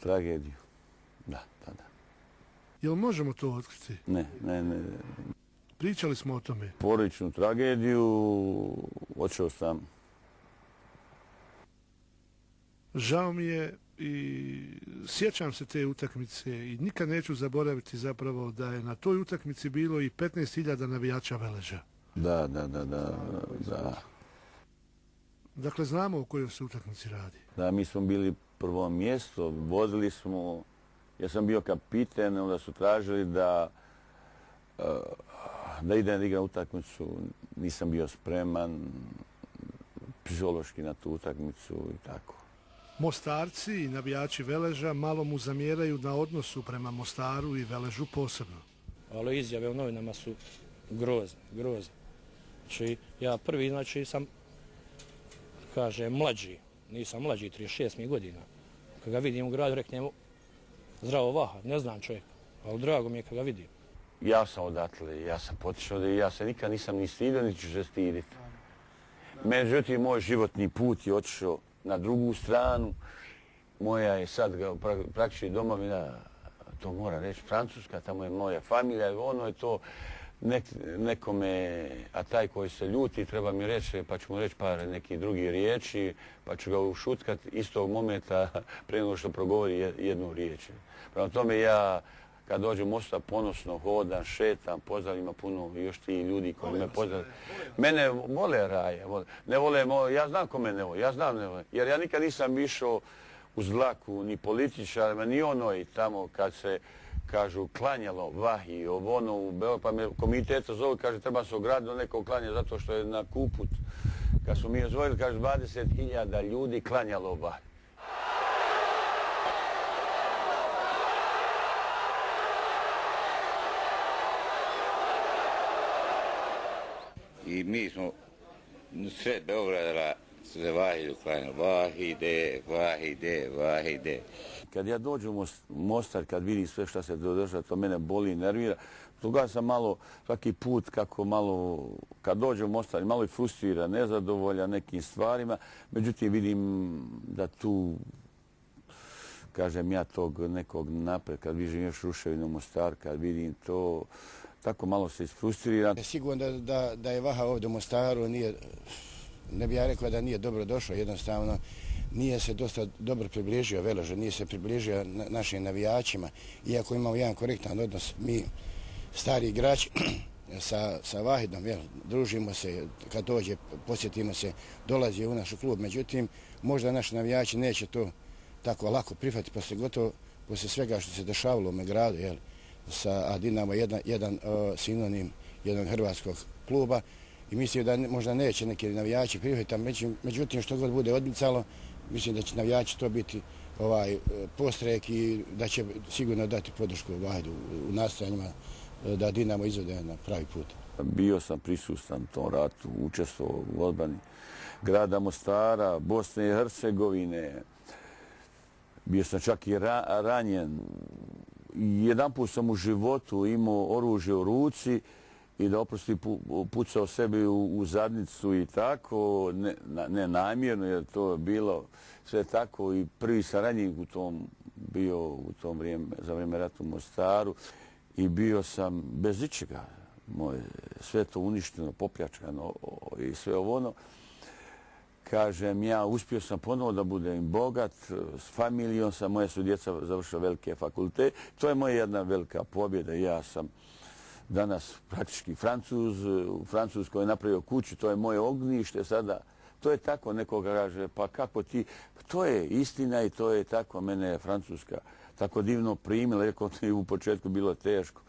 tragediju. Da, tada. Jel možemo to otkriti? Ne. Pričali smo o tome. Porodičnu tragediju, otišao sam. Žao mi je i sjećam se te utakmice i nikad neću zaboraviti zapravo da je na toj utakmici bilo i 15.000 navijača Veleža. Da. Dakle, znamo o kojoj se utakmici radi. Da, mi smo bili prvo mjesto, vozili smo, ja sam bio kapiten, onda su tražili da idem da igram utakmicu, nisam bio spreman psihološki na tu utakmicu i tako. Mostarci i navijači Veleža malo mu zamjeraju na odnosu prema Mostaru i Veležu posebno. Ali izjave u novinama su grozne. Znači, ja prvi, sam, mlađi, nisam mlađi, 36 mi godina. Kad ga vidim u gradu, reknem, zdravo Vaha, ne znam čovjeka, ali drago mi je kad ga vidim. Ja sam odatle, ja sam potišao i ja se nikad nisam ni stidio, niti ću se stiditi. Međutim, moj životni put je otišao na drugu stranu. Moja je sad praktički domovina, to mora reći, Francuska, tamo je moja familija, ono je to nekome, a taj koji se ljuti treba mi reći, pa ću mu reći par nekih drugih riječi, pa ću ga ušutkati istog momenta prije nego što progovori jednu riječ. Prema tome ja kad dođem u Mostar ponosno hodam, šetam, pozdravljam puno još ti ljudi koji me pozdravljaju. Mene vole raje, ne vole, ja znam ko me ne vole, jer ja nikad nisam išao uz dlaku ni političarima, ni onoj tamo kad se kažu klanjalo Vahi, ono u Beogradu, pa me komiteta zove, kaže treba se ograditi do nekog klanja zato što je na Kuput. Kad su mi ozvojili, kaže 20.000 ljudi klanjalo Vahi. I mi smo sred Beograda se Vahiju klanjali. Vahi ide. Kad ja dođem u Mostar, kad vidim sve što se dodržava, to mene boli i nervira. Toga sam malo, svaki put kako malo, kad dođem u Mostar, malo i frustrira, nezadovolja nekim stvarima. Međutim, vidim da tu, kažem ja, tog nekog napred, kad vidim još ruševinu Mostar, kad vidim to, tako malo se isfrustriram. Sigurno da je Vaha ovdje u Mostaru, ne bih ja rekao da nije dobro došao, jednostavno nije se dosta dobro približio Veležu, nije se približio našim navijačima, iako imamo jedan korektan odnos. Mi, stari igrači, sa Vahidom, družimo se, kad dođe, posjetimo se, dolazi u naš klub, međutim, možda naši navijači neće to tako lako prihvatiti, poslije svega što se dešavalo u gradu, a Dinamo jedan sinonim jednog hrvatskog kluba i mislim da možda neće neki navijači prihvatiti, međutim što god bude odmicalo, mislim da će navijači to biti postrek i da će sigurno dati podršku Vahidu u nastojanjima da Dinamo izvede na pravi put. Bio sam prisutan u tom ratu, učestvovao u odbrani grada Mostara, Bosne i Hercegovine. Bio sam čak i ranjen. Jedanput sam u životu imao oružje u ruci i da oprosti pucao sebi u zadnicu i tako, ne namjerno, jer to je bilo sve tako i prvi sam ranjenik bio u tom vrijeme, za vrijeme rata u Mostaru i bio sam bez ičega. Sve to uništeno, popljačkano i sve ono. Kažem, ja uspio sam ponovo da budem bogat, s familijom sam, moja su djeca završila velike fakultete. To je moja jedna velika pobjeda. Ja sam danas praktički Francuz, u Francuskoj je napravio kuću, to je moje ognjište sada. To je tako, neko kaže, pa kako ti, to je istina i to je tako, mene je Francuska tako divno primila, iako je u početku bilo teško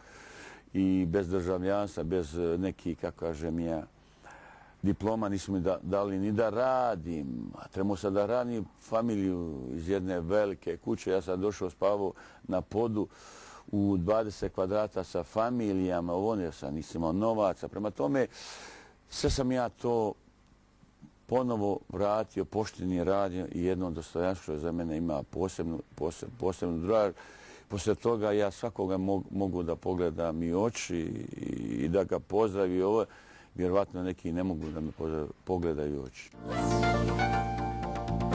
i bez državljanstva, bez nekih, kako kažem ja, diploma nisu mi dali ni da radim, a trebamo sad da radim familiju iz jedne velike kuće. Ja sam došao spavao na podu u 20 kvadrata sa familijama, jer sam nisam imao novaca. Prema tome, sve sam ja to ponovo vratio, pošteni radio i jedno dostojanstvo za mene ima posebnu draž. Poslije toga ja svakoga mogu da pogledam i oči i da ga pozdravi. Vjerovatno neki ne mogu da me pogledaju oči.